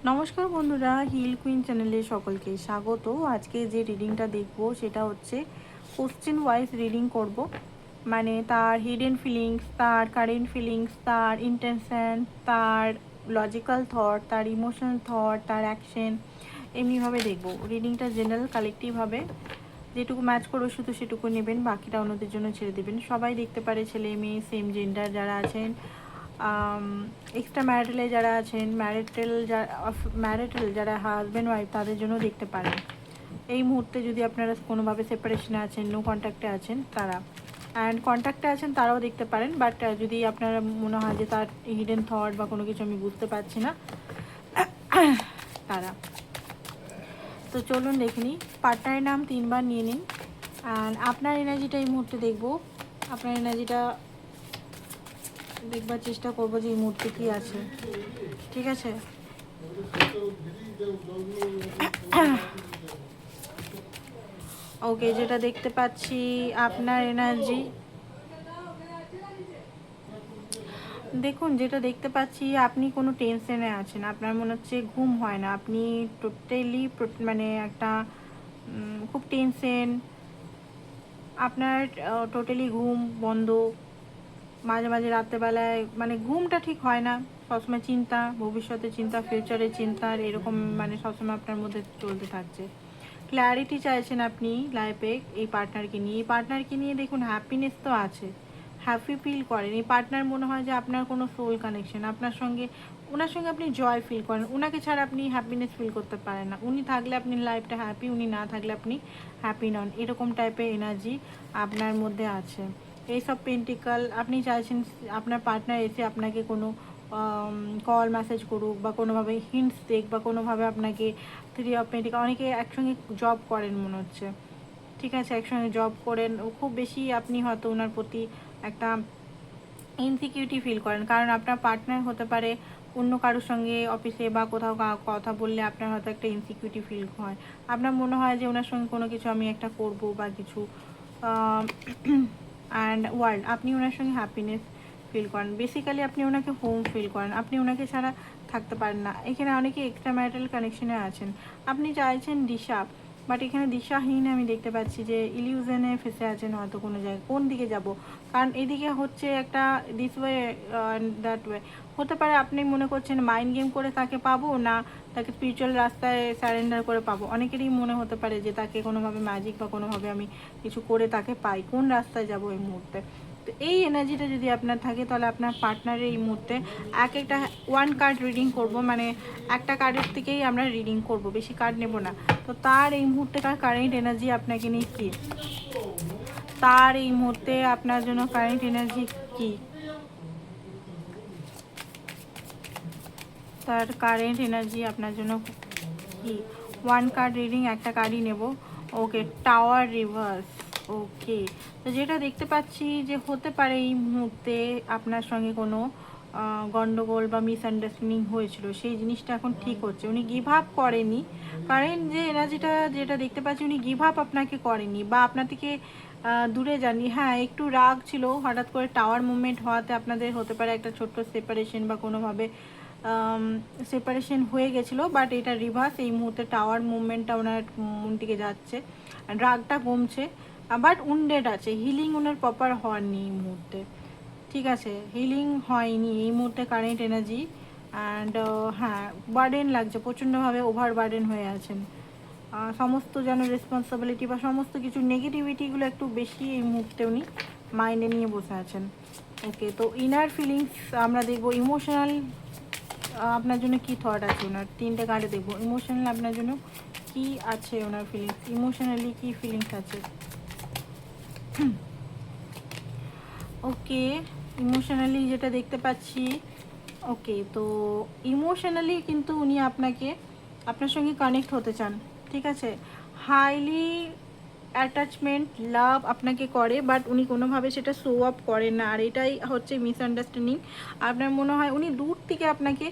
নমস্কার বন্ধুরা, hill queen চ্যানেলে সকলকে স্বাগত। আজকে যে রিডিংটা দেখব সেটা হচ্ছে কোশ্চেন ওয়াইজ রিডিং করব। মানে তার হিডেন ফিলিংস, তার কারেন্ট ফিলিংস, তার ইন্টেনশন, তার লজিক্যাল থট, তার ইমোশনাল থট, তার অ্যাকশন, এমনিভাবে দেখব। রিডিংটা জেনারেল কালেকটিভ হবে, যেটুকু ম্যাচ করবে শুধু সেটুকু নেবেন, বাকিটা অন্যদের জন্য ছেড়ে দেবেন। সবাই দেখতে পারে, ছেলে মেয়ে, সেম জেন্ডার যারা আছেন, এক্সট্রা ম্যারিটালে যারা আছেন, ম্যারিটাল যারা হাজব্যান্ড ওয়াইফ, তাদের জন্য দেখতে পারেন। এই মুহূর্তে যদি আপনারা কোনোভাবে সেপারেশনে আছেন, নো কন্ট্যাক্টে আছেন, তারা অ্যান্ড কন্ট্যাক্টে আছেন তারাও দেখতে পারেন। বাট যদি আপনারা মনে হয় যে তার হিডেন থট বা কোনো কিছু আমি বুঝতে পারছি না, তারা। তো চলুন দেখে নিই। পার্টনারের নাম 3বার নিয়ে নিন অ্যান্ড আপনার এনার্জিটা এই মুহূর্তে দেখব। আপনার এনার্জিটা দেখবার চেষ্টা করবো যে এই মুহূর্তে কী আছে, ঠিক আছে? ওকে, যেটা দেখতে পাচ্ছি আপনার এনার্জি, দেখুন যেটা দেখতে পাচ্ছি আপনি কোনো টেনশনে আছেন। আপনার মনে হচ্ছে ঘুম হয় না, আপনি টোটালি মানে একটা খুব টেনশন, আপনার টোটালি ঘুম বন্ধ। মাঝে মাঝে রাত্রেবেলায় মানে ঘুমটা ঠিক হয় না, সবসময় চিন্তা, ভবিষ্যতের চিন্তা, ফিউচারের চিন্তা, এরকম মানে সবসময় আপনার মধ্যে চলতে থাকছে। ক্ল্যারিটি চাইছেন আপনি লাইফে এই পার্টনারকে নিয়ে। এই পার্টনারকে নিয়ে দেখুন হ্যাপিনেস তো আছে, হ্যাপি ফিল করেন। এই পার্টনার মনে হয় যে আপনার কোনো সোল কানেকশন, আপনার সঙ্গে, ওনার সঙ্গে আপনি জয় ফিল করেন। ওনাকে ছাড়া আপনি হ্যাপিনেস ফিল করতে পারেন না। উনি থাকলে আপনি লাইফটা হ্যাপি, উনি না থাকলে আপনি হ্যাপি নন, এরকম টাইপের এনার্জি আপনার মধ্যে আছে। এইসব পেন্টিকাল আপনি চাইছেন আপনার পার্টনার এসে আপনাকে কোনো কল মেসেজ করুক বা কোনোভাবে হিন্টস দেখ বা কোনোভাবে আপনাকে 3 অফ পেন্টিকাল, অনেকে একসঙ্গে জব করেন মনে হচ্ছে, ঠিক আছে? একসঙ্গে জব করেন, খুব বেশি আপনি হয়তো ওনার প্রতি একটা ইনসিকিউরিটি ফিল করেন, কারণ আপনার পার্টনার হতে পারে অন্য কারোর সঙ্গে অফিসে বা কোথাও কথা বললে আপনার হয়তো একটা ইনসিকিউরিটি ফিল হয়। আপনার মনে হয় যে ওনার সঙ্গে কোনো কিছু আমি একটা করব বা কিছু, অ্যান্ড ওয়ার্ল্ড, আপনি ওনার সঙ্গে হ্যাপিনেস ফিল করেন। বেসিক্যালি আপনি ওনাকে হোম ফিল করেন, আপনি ওনাকে ছাড়া থাকতে পারেন না। এখানে অনেকে এক্সট্রা ম্যারিটাল কানেকশনে আছেন, আপনি চাইছেন দিশা, বাট এখানে দিশাহীন আমি দেখতে পাচ্ছি যে ইলিউশনে ফেসে আছেন হয়তো কোনো জায়গায়। কোন দিকে যাব, কারণ এদিকে হচ্ছে একটা দিস ওয়ে দ্যাট ওয়ে। হতে পারে আপনি মনে করছেন মাইন্ড গেম করে তাকে পাবো না তাকে স্পিরিচুয়াল রাস্তায় সারেন্ডার করে পাবো। অনেকেরই মনে হতে পারে যে তাকে কোনোভাবে ম্যাজিক বা কোনোভাবে আমি কিছু করে তাকে পাই। কোন রাস্তায় যাব এই মুহূর্তে? তো এই এনার্জিটা যদি আপনার থাকে তাহলে আপনার পার্টনারের এই মুহূর্তে এক একটা 1 কার্ড রিডিং করব, মানে একটা কার্ডের থেকেই আমরা রিডিং করব, বেশি কার্ড নেব না। তো তার এই মুহূর্তেকার কারেন্ট এনার্জি আপনাকে নিয়ে কী, তার এই মুহূর্তে আপনার জন্য কারেন্ট এনার্জি কী, তার কারেন্ট এনার্জি আপনার জন্য কি? 1 কার্ড রিডিং, একটা কার্ডই নেব। ওকে, টাওয়ার রিভার্স। ওকে, তো যেটা দেখতে পাচ্ছি যে হতে পারে এই মুহূর্তে আপনার সঙ্গে কোনো গন্ডগোল বা মিসআন্ডারস্ট্যান্ডিং হয়েছিল, সেই জিনিসটা এখন ঠিক হচ্ছে। উনি গিভ আপ করেনি, কারণ যে এনার্জিটা যেটা দেখতে পাচ্ছি উনি গিভ আপ আপনাকে করেনি বা আপনার থেকে দূরে যাননি। হ্যাঁ, একটু রাগ ছিল, হঠাৎ করে টাওয়ার মুভমেন্ট হওয়াতে আপনাদের হতে পারে একটা ছোট্ট সেপারেশন বা কোনোভাবে সেপারেশন হয়ে গেছিলো, বাট এটা রিভার্স। এই মুহূর্তে টাওয়ার মুভমেন্টটা ওনার মন থেকে যাচ্ছে, রাগটা কমছে, বাট উন্ডেড আছে। হিলিং ওনার প্রপার হয়নি এই মুহূর্তে, ঠিক আছে? হিলিং হয়নি এই মুহূর্তে কারেন্ট এনার্জি। অ্যান্ড হ্যাঁ, বার্ডেন লাগছে, প্রচণ্ডভাবে ওভার বার্ডেন হয়ে আছেন। সমস্ত যেন রেসপন্সিবিলিটি বা সমস্ত কিছু নেগেটিভিটিগুলো একটু বেশি এই মুহূর্তে উনি মাইন্ডে নিয়ে বসে আছেন। ওকে, তো ইনার ফিলিংস আমরা দেখবো। ইমোশনাল আপনার জন্য কি থট আছে ওনার, 3টে কার্ডে দেখবো। ইমোশনাল আপনার জন্য কি আছে, ওনার ফিলিংস, ইমোশনালি কি ফিলিংস আছে। ওকে, ইমোশনালি যেটা দেখতে পাচ্ছি, ওকে, তো ইমোশনালি কিন্তু উনি আপনার সঙ্গে কানেক্ট হতে চান, ঠিক আছে? হাইলি অ্যাটাচমেন্ট, লাভ আপনাকে করে, বাট উনি কোনোভাবে সেটা শো আপ করেন না, আর এটাই হচ্ছে মিসআন্ডারস্ট্যান্ডিং। আপনার মনে হয় উনি দূর থেকে আপনাকে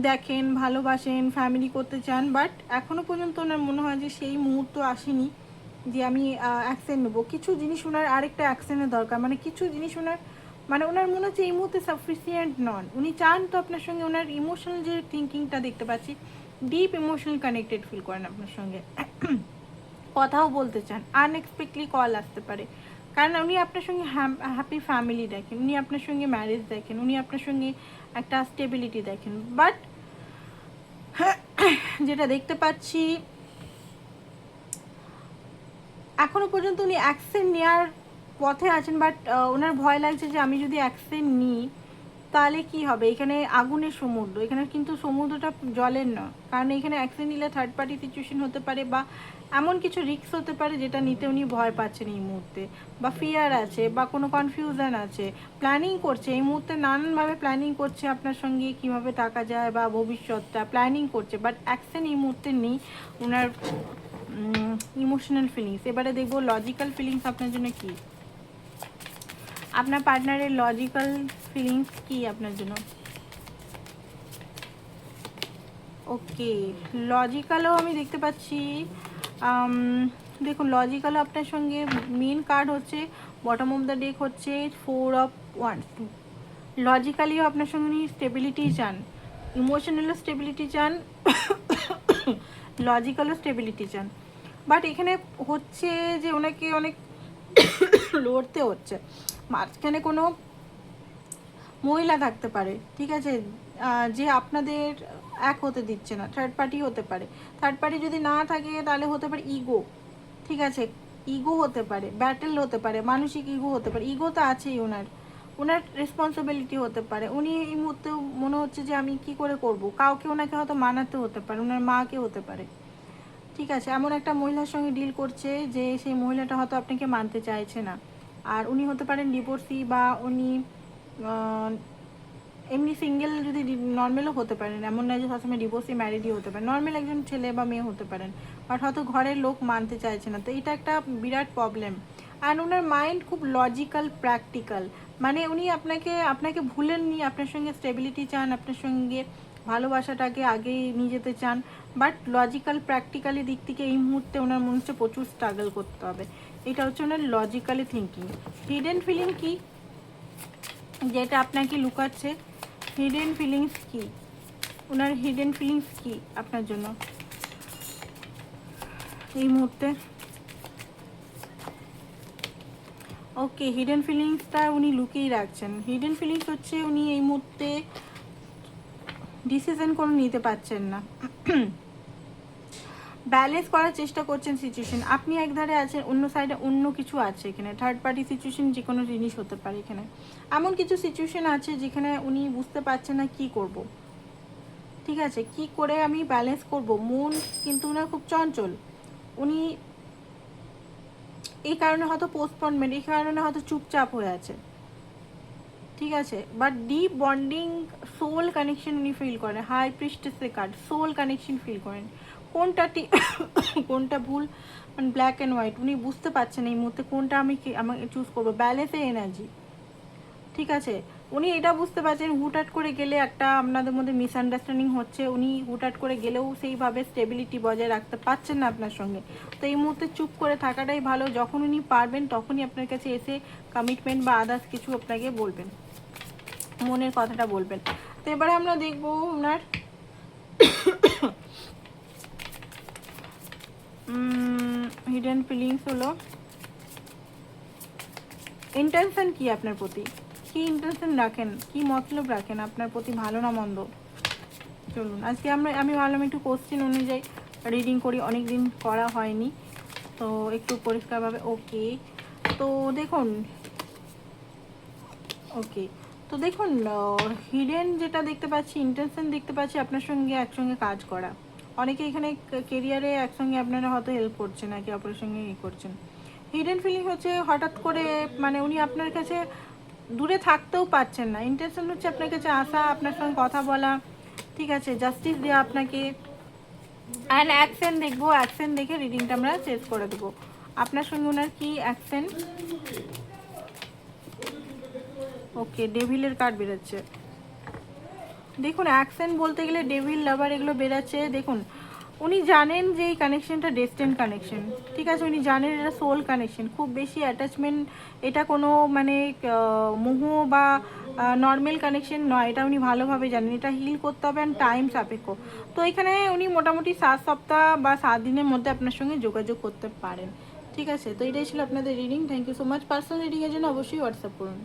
দেখেন, ভালোবাসেন, ফ্যামিলি করতে চান, বাট এখনও পর্যন্ত ওনার মনে হয় যে সেই মুহূর্ত আসেনি যে আমি অ্যাকশন নেবো। কিছু জিনিস ওনার আরেকটা অ্যাকশনের দরকার, মানে কিছু জিনিস ওনার মানে ওনার মনে হচ্ছে এই মুহূর্তে সাফিসিয়েন্ট নন, উনি চান তো আপনার সঙ্গে, ওনার ইমোশনাল যে থিঙ্কিংটা দেখতে পাচ্ছি, ডিপ ইমোশনাল কানেক্টেড ফিল করেন আপনার সঙ্গে, কথাও বলতে চান, আনএক্সপেক্টলি কল আসতে পারে, কারণ উনি আপনার সঙ্গে হ্যাপি ফ্যামিলি দেখেন, উনি আপনার সঙ্গে ম্যারেজ দেখেন, উনি আপনার সঙ্গে একটা স্টেবিলিটি দেখেন। বাট যেটা দেখতে পাচ্ছি এখনো পর্যন্ত উনি অ্যাকশন নেওয়ার পথে আছেন, বাট ওনার ভয় লাগছে যে আমি যদি অ্যাকশন নিই তাহলে কি হবে, এখানে আগুনের সমুদ্র, এখানে কিন্তু সমুদ্রটা জলের না, কারণ এখানে অ্যাকশন নিলে থার্ড পার্টি সিচুয়েশন হতে পারে, বা এমন কিছু রিস্ক হতে পারে যেটা নিতে উনি ভয় পাচ্ছেন এই মুহূর্তে, বা ফিয়ার আছে, বা কোনো কনফিউশন আছে, প্ল্যানিং করছে এই মুহূর্তে, নানানভাবে প্ল্যানিং করছে আপনার সঙ্গে কিভাবে টাকা যায় বা ভবিষ্যৎটা প্ল্যানিং করছে, বাট অ্যাকশন এই মুহূর্তে নেই ওনার। ইমোশনাল ফিলিংস, এবারে দেখবো লজিক্যাল ফিলিংস আপনার জন্য কি, আপনার পার্টনারের লজিক্যাল ফিলিংস কি আপনার জন্য। ওকে, লজিক্যালও আমি দেখতে পাচ্ছি, দেখুন লজিক্যালও আপনার সঙ্গে মেন কার্ড হচ্ছে, বটম অফ দ্য ডেক হচ্ছে 4 অফ ওয়ান্স। লজিক্যালিও আপনার সঙ্গে উনি স্টেবিলিটি চান, ইমোশনালও স্টেবিলিটি চান, লজিক্যালও স্টেবিলিটি চান, বাট এখানে হচ্ছে যে ওনাকে অনেক লড়তে হচ্ছে, মাঝখানে কোনো মহিলা থাকতে পারে, ঠিক আছে, যে আপনাদের এক হতে দিচ্ছে না, থার্ড পার্টি হতে পারে, থার্ড পার্টি যদি না থাকে তাহলে হতে পারে ইগো, ঠিক আছে, ইগো হতে পারে, ব্যাটেল হতে পারে, মানসিক ইগো হতে পারে, ইগো তো আছেই ওনার, ওনার রেসপন্সিবিলিটি হতে পারে, উনি এই মুহূর্তে মনে হচ্ছে যে আমি কি করে করব, কাউকে ওনাকে হয়তো মানাতে হতে পারে, ওনার মাকে হতে পারে, ঠিক আছে, এমন একটা মহিলার সঙ্গে ডিল করছে যে সেই মহিলাটা হয়তো আপনাকে মানতে চাইছে না, আর উনি হতে পারেন ডিভোর্সি, বা উনি এমনি সিঙ্গেল, যদি নর্মালও হতে পারেন, এমন নয় যে সবসময় ডিভোর্সি ম্যারিডই হতে পারে, নর্মাল একজন ছেলে বা মেয়ে হতে পারেন, বাট হয়তো ঘরের লোক মানতে চাইছে না, তো এটা একটা বিরাট প্রবলেম। অ্যান্ড ওনার মাইন্ড খুব লজিক্যাল প্র্যাকটিক্যাল, মানে উনি আপনাকে ভুলেননি, আপনার সঙ্গে স্টেবিলিটি চান, আপনার সঙ্গে ভালোবাসাটাকে আগে নিয়ে যেতে চান, বাট লজিক্যাল প্র্যাকটিক্যালি দিক থেকে এই মুহূর্তে ওনার মনে হচ্ছে প্রচুর স্ট্রাগল করতে হবে, এটা হচ্ছে ওনার লজিক্যালি থিঙ্কিং। হিডেন ফিলিং কি যেটা আপনাকে লুকাচ্ছে, হিডেন ফিলিংস কি, ওনার হিডেন ফিলিংস কি আপনার জন্য এই মুহূর্তে। ওকে, হিডেন ফিলিংসটা উনি লুকিয়ে রাখছেন, হিডেন ফিলিংস হচ্ছে উনি এই মুহূর্তে ডিসিশন কোনো নিতে পারছেন না, ব্যালেন্স করার চেষ্টা করছেন সিচুয়েশন, আপনি একধারে আছেন, অন্য সাইডে অন্য কিছু আছে, এখানে থার্ড পার্টি সিচুয়েশন যে কোনো জিনিস হতে পারে, এখানে এমন কিছু সিচুয়েশন আছে যেখানে উনি বুঝতে পারছেন না কি করব, ঠিক আছে, কি করে আমি ব্যালেন্স করব, মন কিন্তু ওনার খুব চঞ্চল, উনি এই কারণে হয়তো পোস্টপনমেন্ট, এই কারণে হয়তো চুপচাপ হয়ে আছে, ঠিক আছে, but deep bonding soul connection উনি ফিল করেন, হাই প্রিস্টেসের কার্ড, সোল কানেকশন ফিল করেন, কোনটা ঠিক কোনটা ভুল, মানে ব্ল্যাক অ্যান্ড হোয়াইট, উনি বুঝতে পারছেন এই মুহূর্তে কোনটা আমাকে চুজ করবো, ব্যালেন্সে এনার্জি, ঠিক আছে, উনি এটা বুঝতে পারছেন হুটহাট করে গেলে একটা আপনাদের মধ্যে মিসআন্ডারস্ট্যান্ডিং হচ্ছে, উনি হুটহাট করে গেলেও সেইভাবে স্টেবিলিটি বজায় রাখতে পারছেন না আপনার সঙ্গে, তো এই মুহূর্তে চুপ করে থাকাটাই ভালো, যখন উনি পারবেন তখনই আপনার কাছে এসে কমিটমেন্ট বা আদার্স কিছু আপনাকে বলবেন, মনের কথাটা বলবেন। তো এবারে আমরা দেখবো ওনার হিডেন ফিলিংস হলো, ইন্টেনশন কি আপনার প্রতি, কি ইন্টেনশন রাখেন, কি মতলব রাখেন আপনার প্রতি, ভালো না মন্দ। চলুন আজকে আমি ভাবলাম একটু কোশ্চেন অনুযায়ী রিডিং করি, অনেক দিন করা হয়নি, তো একটু পরিষ্কারভাবে। ওকে, তো দেখুন, ওকে, তো দেখুন হিডেন যেটা দেখতে পাচ্ছি, ইন্টেনশন দেখতে পাচ্ছি আপনার সঙ্গে একসঙ্গে কাজ করা, অনেকে এখানে কেরিয়ারে একসঙ্গে আপনারা হয়তো হেল্প করছেন, একে অপরের সঙ্গে ই করছেন। হিডেন ফিলিং হচ্ছে হঠাৎ করে, মানে উনি আপনার কাছে দূরে থাকতেও পারছেন না, ইন্টেনশন হচ্ছে আপনার কাছে আসা, আপনার সঙ্গে কথা বলা, ঠিক আছে, জাস্টিস দেওয়া আপনাকে, অ্যান্ড অ্যাকশন দেখবো, অ্যাকশন দেখে রিডিংটা আমরা শেষ করে দেবো। আপনার সঙ্গে ওনার কি অ্যাকশন। ওকে, ডেভিলের কার্ড বেরোচ্ছে, দেখুন অ্যাকশন বলতে গেলে ডেভিল লাভার এগুলো বেরাচ্ছে, দেখুন উনি জানেন যে এই কানেকশনটা ডেস্টিন কানেকশন, ঠিক আছে, উনি জানেন এটা সোল কানেকশন, খুব বেশি অ্যাটাচমেন্ট, এটা কোনো মানে মোহ বা নর্মাল কানেকশন নয়, এটা উনি ভালোভাবে জানেন, এটা হিল করতে হবে অ্যান্ড টাইম সাপেক্ষ। তো এখানে উনি মোটামুটি 7 সপ্তাহ বা 7 দিনের মধ্যে আপনার সঙ্গে যোগাযোগ করতে পারেন। ঠিক আছে, তো এটাই ছিল আপনাদের reading. Thank you so much. Personal রিডিংয়ের জন্য অবশ্যই হোয়াটসঅ্যাপ করুন।